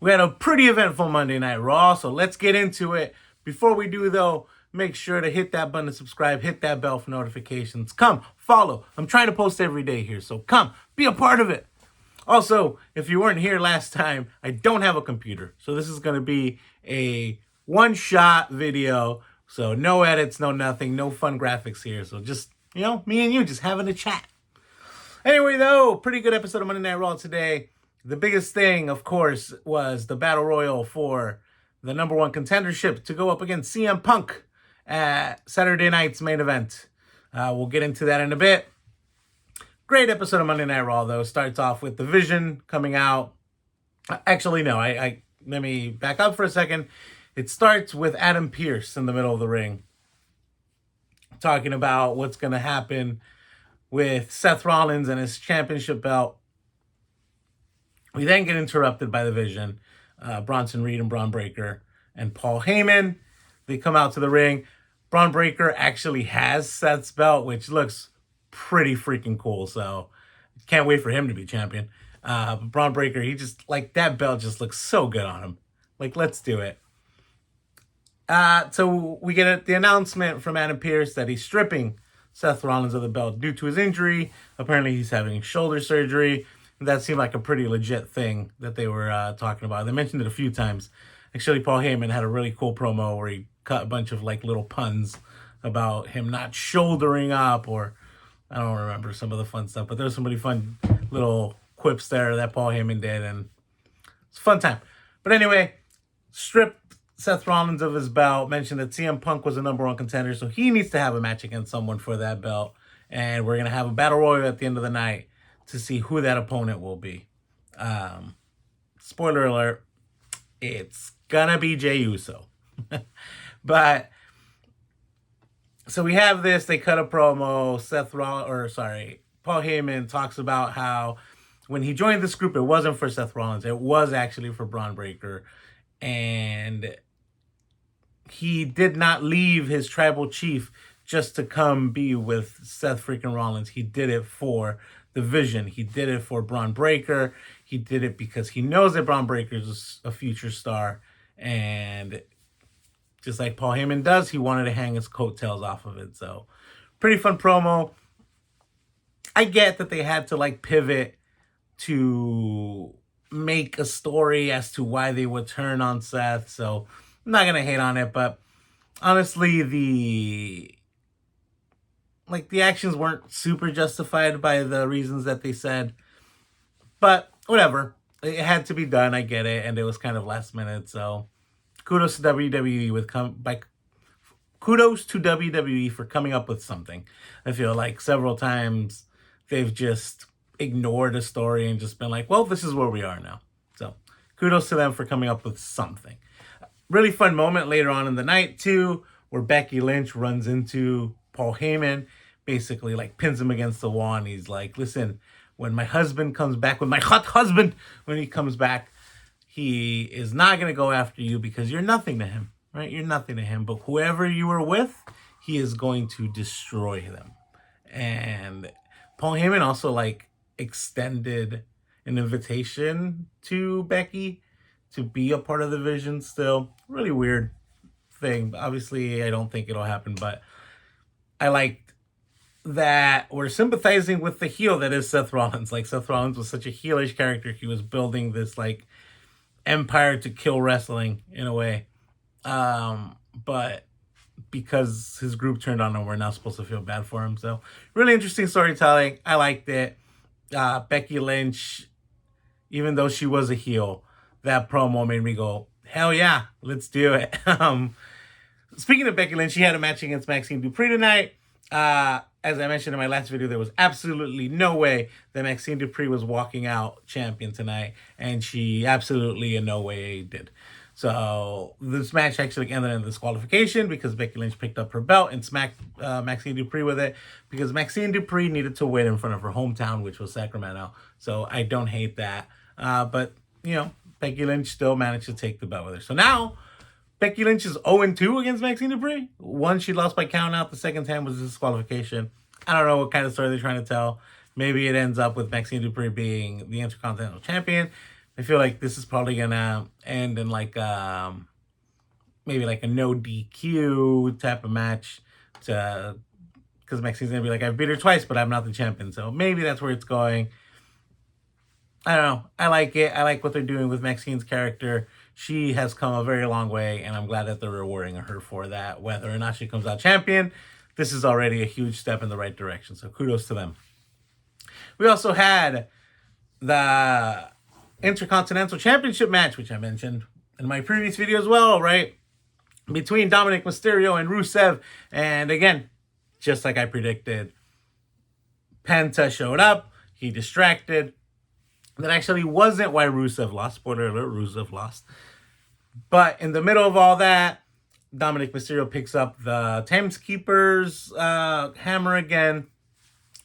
We had a pretty eventful Monday Night Raw, so let's get into it. Before we do, though, make sure to hit that button to subscribe, hit that bell for notifications. Come, follow. I'm trying to post every day here, so come, be a part of it. Also, if you weren't here last time, I don't have a computer, so this is going to be a one-shot video, so no edits, no nothing, no fun graphics here, so just, me and you just having a chat. Anyway, though, pretty good episode of Monday Night Raw today. The biggest thing, of course, was the Battle Royal for the number one contendership to go up against CM Punk at Saturday night's main event. We'll get into that in a bit. Great episode of Monday Night Raw, though. Starts off with the Vision coming out. Actually, no, let me back up for a second. It starts with Adam Pearce in the middle of the ring, talking about what's going to happen with Seth Rollins and his championship belt. We then get interrupted by the Vision, Bronson Reed and Bron Breakker and Paul Heyman. They come out to the ring. Bron Breakker actually has Seth's belt, which looks pretty freaking cool. So can't wait for him to be champion. Bron Breakker, he just, that belt just looks so good on him. Let's do it. So we get the announcement from Adam Pearce that he's stripping Seth Rollins of the belt due to his injury. Apparently he's having shoulder surgery. That seemed like a pretty legit thing that they were talking about. They mentioned it a few times. Actually, Paul Heyman had a really cool promo where he cut a bunch of little puns about him not shouldering up, or I don't remember some of the fun stuff, but there was some really fun little quips there that Paul Heyman did, and it's a fun time. But anyway, stripped Seth Rollins of his belt, mentioned that CM Punk was the number one contender, so he needs to have a match against someone for that belt, and we're going to have a battle royal at the end of the night to see who that opponent will be. Spoiler alert, it's gonna be Jey Uso. But so we have this, they cut a promo. Paul Heyman talks about how when he joined this group, it wasn't for Seth Rollins, it was actually for Bron Breakker. And he did not leave his tribal chief just to come be with Seth freaking Rollins. He did it for the Vision. He did it for Bron Breakker. He did it because he knows that Bron Breakker is a future star. And just like Paul Heyman does, he wanted to hang his coattails off of it. So, pretty fun promo. I get that they had to pivot to make a story as to why they would turn on Seth. So, I'm not going to hate on it. But honestly, the actions weren't super justified by the reasons that they said. But whatever. It had to be done. I get it. And it was kind of last minute. So kudos to WWE kudos to WWE for coming up with something. I feel like several times they've just ignored a story and just been like, well, this is where we are now. So kudos to them for coming up with something. Really fun moment later on in the night too, where Becky Lynch runs into Paul Heyman, basically pins him against the wall, and he's like, listen, when my husband comes back, when my hot husband, when he comes back, he is not going to go after you because you're nothing to him, right? You're nothing to him, but whoever you are with, he is going to destroy them. And Paul Heyman also extended an invitation to Becky to be a part of the Vision still. Really weird thing. Obviously, I don't think it'll happen, but I liked that we're sympathizing with the heel that is Seth Rollins. Seth Rollins was such a heelish character. He was building this empire to kill wrestling in a way. But because his group turned on him, we're now supposed to feel bad for him. So really interesting storytelling. I liked it. Becky Lynch, even though she was a heel, that promo made me go, hell yeah, let's do it. Speaking of Becky Lynch, she had a match against Maxxine Dupri tonight. As I mentioned in my last video, there was absolutely no way that Maxxine Dupri was walking out champion tonight, and she absolutely in no way did. So this match actually ended in disqualification because Becky Lynch picked up her belt and smacked Maxxine Dupri with it, because Maxxine Dupri needed to win in front of her hometown, which was Sacramento. So I don't hate that. But, Becky Lynch still managed to take the belt with her. So now Becky Lynch is 0-2 against Maxxine Dupri. One, she lost by count out. The second time was disqualification. I don't know what kind of story they're trying to tell. Maybe it ends up with Maxxine Dupri being the Intercontinental Champion. I feel like this is probably gonna end in like maybe like a no DQ type of match, to because Maxxine's gonna be like, I've beat her twice, but I'm not the champion. So maybe that's where it's going. I don't know. I like it. I like what they're doing with Maxxine's character. She has come a very long way, and I'm glad that they're rewarding her for that. Whether or not she comes out champion, this is already a huge step in the right direction. So kudos to them. We also had the Intercontinental Championship match, which I mentioned in my previous video as well, right? Between Dominik, Mysterio, and Rusev. And again, just like I predicted, Penta showed up. He distracted. That actually wasn't why Rusev lost. Spoiler alert, Rusev lost. But in the middle of all that, Dominik Mysterio picks up the Timekeeper's hammer again.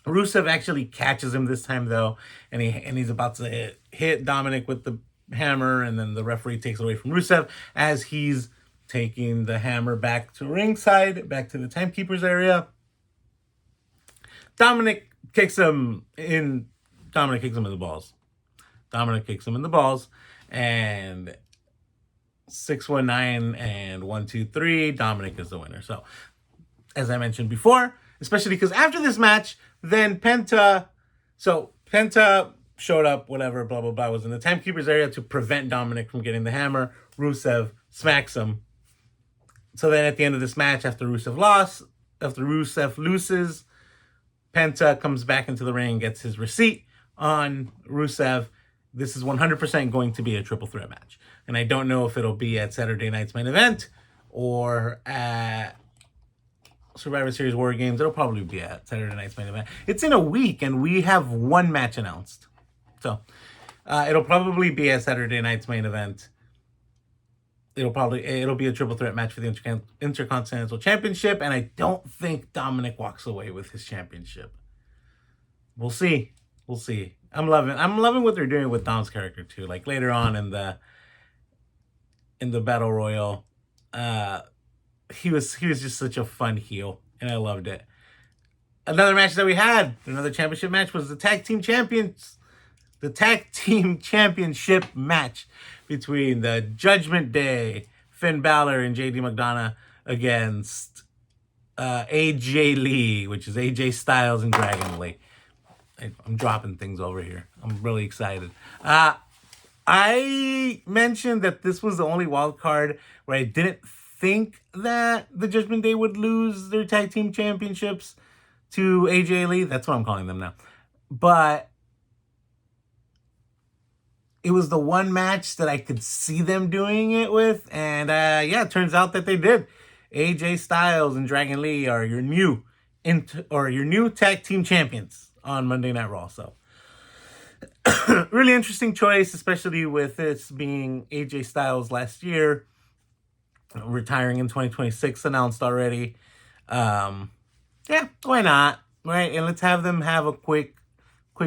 Rusev actually catches him this time, though, and he's about to hit Dominik with the hammer, and then the referee takes it away from Rusev as he's taking the hammer back to ringside, back to the Timekeeper's area. Dominik kicks him in the balls. Dominik kicks him in the balls, and 619 and 1-2-3, Dominik is the winner. So, as I mentioned before, especially because after this match, then Penta showed up, whatever, blah, blah, blah, was in the Timekeeper's area to prevent Dominik from getting the hammer. Rusev smacks him. So then at the end of this match, after Rusev loses, Penta comes back into the ring and gets his receipt on Rusev. This is 100% going to be a triple threat match. And I don't know if it'll be at Saturday night's main event or at Survivor Series War Games. It'll probably be at Saturday night's main event. It's in a week, and we have one match announced. So it'll probably be at Saturday night's main event. It'll be a triple threat match for the Intercontinental Championship, and I don't think Dominik walks away with his championship. We'll see. I'm loving what they're doing with Dom's character too. Like later on in the Battle Royal, he was just such a fun heel, and I loved it. Another match that we had, another championship match, was the tag team championship match between the Judgment Day, Finn Balor and JD McDonough, against AJ Lee, which is AJ Styles and Dragon Lee. I'm dropping things over here. I'm really excited. I mentioned that this was the only wild card where I didn't think that the Judgment Day would lose their tag team championships to AJ Lee. That's what I'm calling them now. But it was the one match that I could see them doing it with. And it turns out that they did. AJ Styles and Dragon Lee are your new tag team champions on Monday Night Raw. So really interesting choice, especially with this being AJ Styles last year, retiring in 2026 announced already. Why not? Right? And let's have them have a quick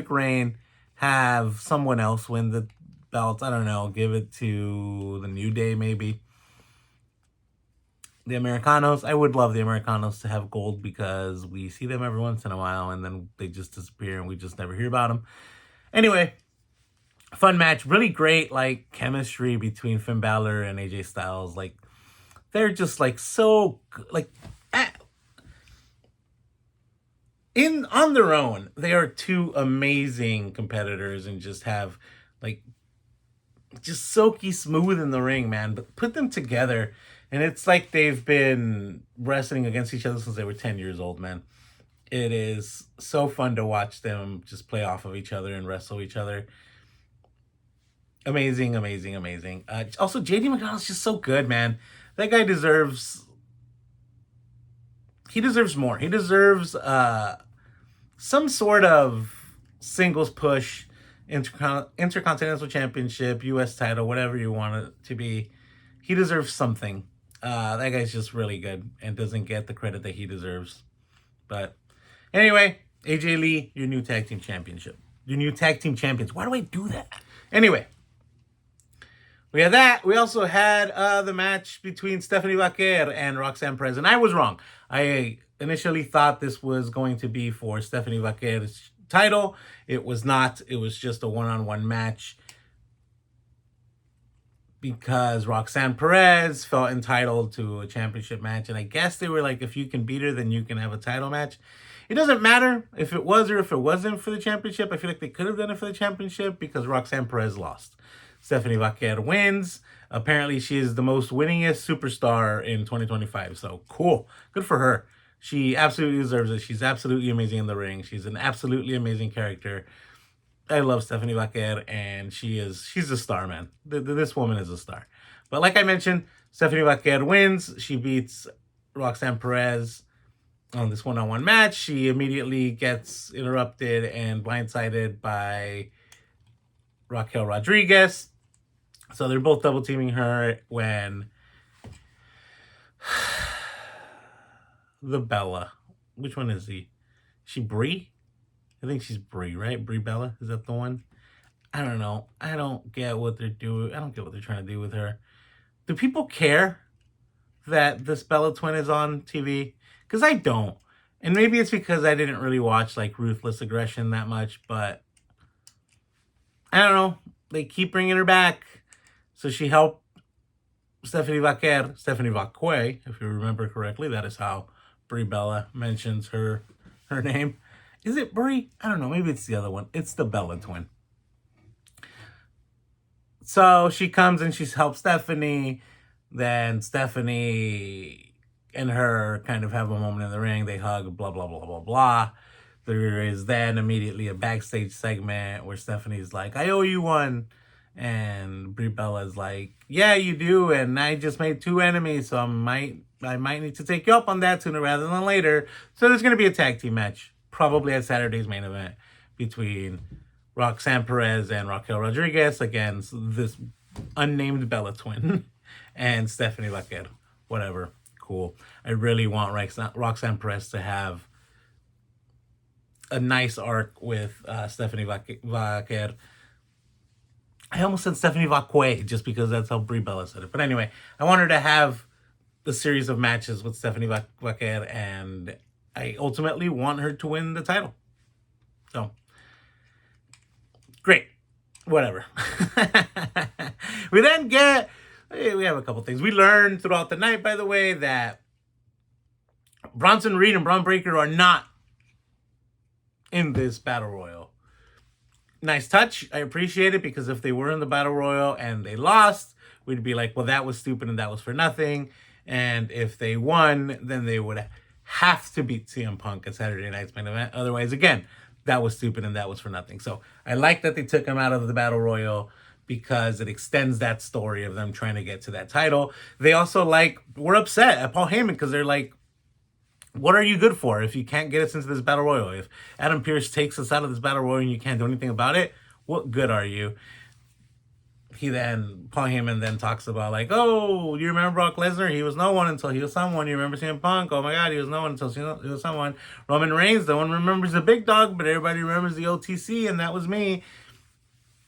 reign, have someone else win the belts. I don't know, give it to the New Day maybe. The Americanos, I would love the Americanos to have gold because we see them every once in a while and then they just disappear and we just never hear about them. Anyway, fun match. Really great, like, chemistry between Finn Balor and AJ Styles. Like, they're just, like, so, like, on their own, they are two amazing competitors and just have, like, just silky smooth in the ring, man. But put them together, and it's like they've been wrestling against each other since they were 10 years old, man. It is so fun to watch them just play off of each other and wrestle each other. Amazing, amazing, amazing. Also, JD McDonough's just so good, man. That guy deserves... He deserves more. He deserves some sort of singles push, Intercontinental Championship, U.S. title, whatever you want it to be. He deserves something. That guy's just really good and doesn't get the credit that he deserves. But anyway, AJ Lee, your new tag team championship. Your new tag team champions. Why do I do that? Anyway, we had that. We also had the match between Stephanie Vaquer and Roxanne Perez. And I was wrong. I initially thought this was going to be for Stephanie Vaquer's title. It was not. It was just a one-on-one match. because Roxanne Perez felt entitled to a championship match. And I guess they were like, if you can beat her, then you can have a title match. It doesn't matter if it was or if it wasn't for the championship. I feel like they could have done it for the championship because Roxanne Perez lost. Stephanie Vaquer wins. Apparently, she is the most winningest superstar in 2025. So, cool. Good for her. She absolutely deserves it. She's absolutely amazing in the ring. She's an absolutely amazing character. I love Stephanie Vaquer, and she's a star, man. This woman is a star. But like I mentioned, Stephanie Vaquer wins. She beats Roxanne Perez on this one-on-one match. She immediately gets interrupted and blindsided by Raquel Rodriguez. So they're both double teaming her when the Bella. Which one is he? She Brie? I think she's Brie, right? Brie Bella? Is that the one? I don't know. I don't get what they're doing. I don't get what they're trying to do with her. Do people care that this Bella twin is on TV? Because I don't. And maybe it's because I didn't really watch like Ruthless Aggression that much, but I don't know. They keep bringing her back. So she helped Stephanie Vaquer, if you remember correctly. That is how Brie Bella mentions her name. Is it Brie? I don't know. Maybe it's the other one. It's the Bella twin. So she comes and she helps Stephanie. Then Stephanie and her kind of have a moment in the ring. They hug, blah, blah, blah, blah, blah. There is then immediately a backstage segment where Stephanie's like, I owe you one. And Brie Bella's like, yeah, you do. And I just made 2 enemies, so I might need to take you up on that sooner rather than later. So there's going to be a tag team match, probably at Saturday's main event, between Roxanne Perez and Raquel Rodriguez against this unnamed Bella twin and Stephanie Vaquer. Whatever. Cool. I really want Roxanne Perez to have a nice arc with Stephanie Vaquer. I almost said Stephanie Vaquer just because that's how Brie Bella said it. But anyway, I want her to have a series of matches with Stephanie Vaquer, and I ultimately want her to win the title. So, great. Whatever. We have a couple things. We learned throughout the night, by the way, that Bronson Reed and Bron Breakker are not in this Battle Royal. Nice touch. I appreciate it, because if they were in the Battle Royal and they lost, we'd be like, well, that was stupid and that was for nothing. And if they won, then they would have to beat CM Punk at Saturday night's main event. Otherwise, again, that was stupid and that was for nothing. So I like that they took him out of the Battle Royal, because it extends that story of them trying to get to that title. They also were upset at Paul Heyman, because they're like, what are you good for if you can't get us into this Battle Royal? If Adam Pearce takes us out of this Battle Royal and you can't do anything about it, what good are you? Paul Heyman then talks about like, oh, you remember Brock Lesnar? He was no one until he was someone. You remember CM Punk? Oh my God, he was no one until he was someone. Roman Reigns, no one remembers the big dog, but everybody remembers the OTC, and that was me.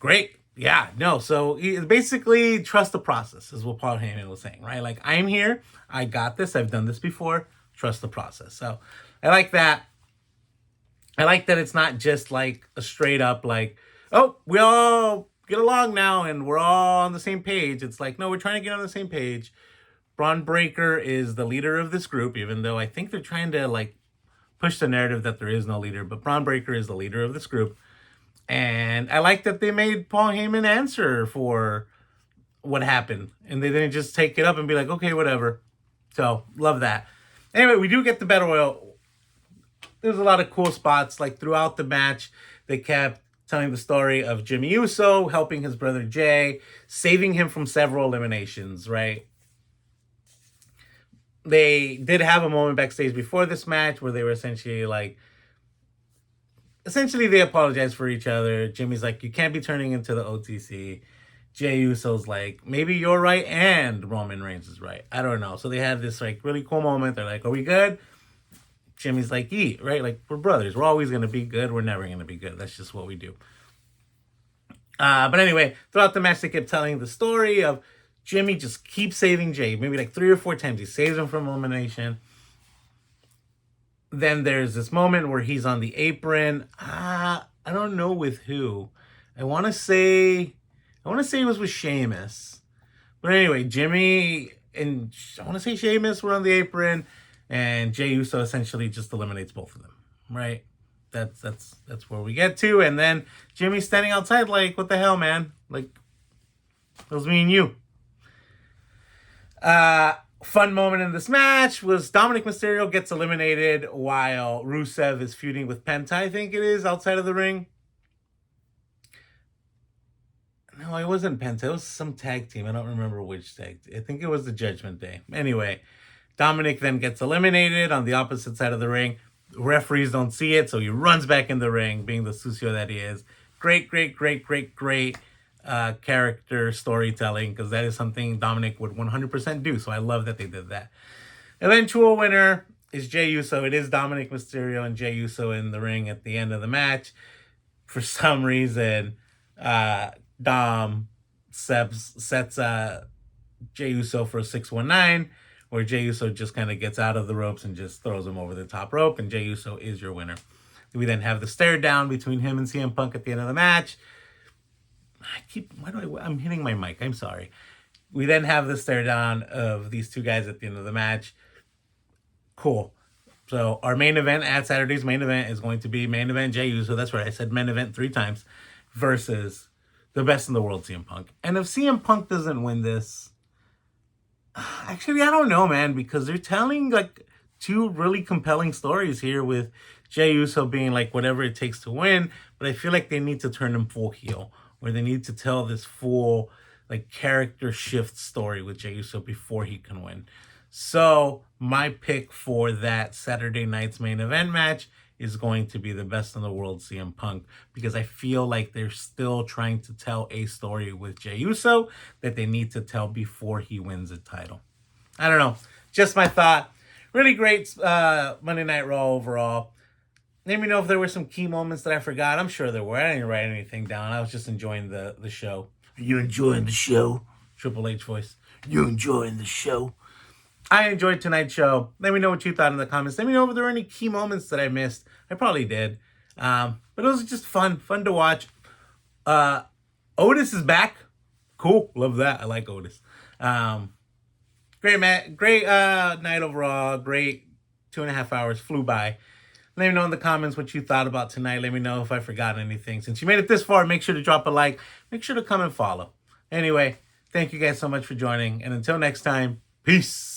Great. Yeah, no. So basically, trust the process is what Paul Heyman was saying, right? Like, I'm here. I got this. I've done this before. Trust the process. So I like that. I like that it's not just like a straight up like, oh, we all get along now and we're all on the same page. It's like, no, we're trying to get on the same page. Bron Breakker is the leader of this group, even though I think they're trying to like push the narrative that there is no leader. But Bron Breakker is the leader of this group. And I like that they made Paul Heyman answer for what happened. And they didn't just take it up and be like, okay, whatever. So, love that. Anyway, we do get the Battle Royal. There's a lot of cool spots. Like, throughout the match, they kept telling the story of Jey Uso helping his brother Jey, saving him from several eliminations, right? They did have a moment backstage before this match where they were essentially they apologized for each other. Jimmy's like, you can't be turning into the OTC. Jey Uso's like, maybe you're right and Roman Reigns is right. I don't know. So they had this like really cool moment. They're like, are we good? Jimmy's like, eat, right? Like, we're brothers. We're always going to be good. We're never going to be good. That's just what we do. But anyway, throughout the match, they kept telling the story of Jimmy just keeps saving Jey. Maybe like 3 or 4 times. He saves him from elimination. Then there's this moment where he's on the apron. I don't know with who. I want to say it was with Sheamus. But anyway, Jimmy and I want to say Sheamus were on the apron, and Jey Uso essentially just eliminates both of them, right? That's where we get to, and then Jimmy standing outside like, what the hell, man? Like, it was me and you. Fun moment in this match was Dominik Mysterio gets eliminated while Rusev is feuding with Penta, I think it is, outside of the ring. No, it wasn't Penta. It was some tag team. I don't remember which tag. I think it was the Judgement Day. Anyway, Dominik then gets eliminated on the opposite side of the ring. Referees don't see it, so he runs back in the ring, being the sucio that he is. Great character storytelling, because that is something Dominik would 100% do. So I love that they did that. Eventual winner is Jey Uso. It is Dominik Mysterio and Jey Uso in the ring at the end of the match. For some reason, Dom sets Jey Uso for a 619, where Jey Uso just kind of gets out of the ropes and just throws him over the top rope, and Jey Uso is your winner. We then have the stare down between him and CM Punk at the end of the match. I'm hitting my mic. I'm sorry. We then have the stare down of these two guys at the end of the match. Cool. So our main event at Saturday's main event is going to be main event Jey Uso. That's right. I said main event 3 times versus the best in the world, CM Punk. And if CM Punk doesn't win this, actually, I don't know, man, because they're telling like 2 really compelling stories here with Jey Uso being like whatever it takes to win, but I feel like they need to turn him full heel, where they need to tell this full like character shift story with Jey Uso before he can win. So my pick for that Saturday night's main event match is going to be the best in the world CM Punk, because I feel like they're still trying to tell a story with Jey Uso that they need to tell before he wins the title. I don't know. Just my thought. Really great Monday Night Raw overall. Let me know if there were some key moments that I forgot. I'm sure there were. I didn't write anything down. I was just enjoying the show. Are you enjoying the show? Triple H voice. You enjoying the show? I enjoyed tonight's show. Let me know what you thought in the comments. Let me know if there were any key moments that I missed. I probably did. But it was just fun to watch. Otis is back. Cool. Love that. I like Otis. Great night overall. Great 2.5 hours. Flew by. Let me know in the comments what you thought about tonight. Let me know if I forgot anything. Since you made it this far, make sure to drop a like. Make sure to come and follow. Anyway, thank you guys so much for joining. And until next time, peace.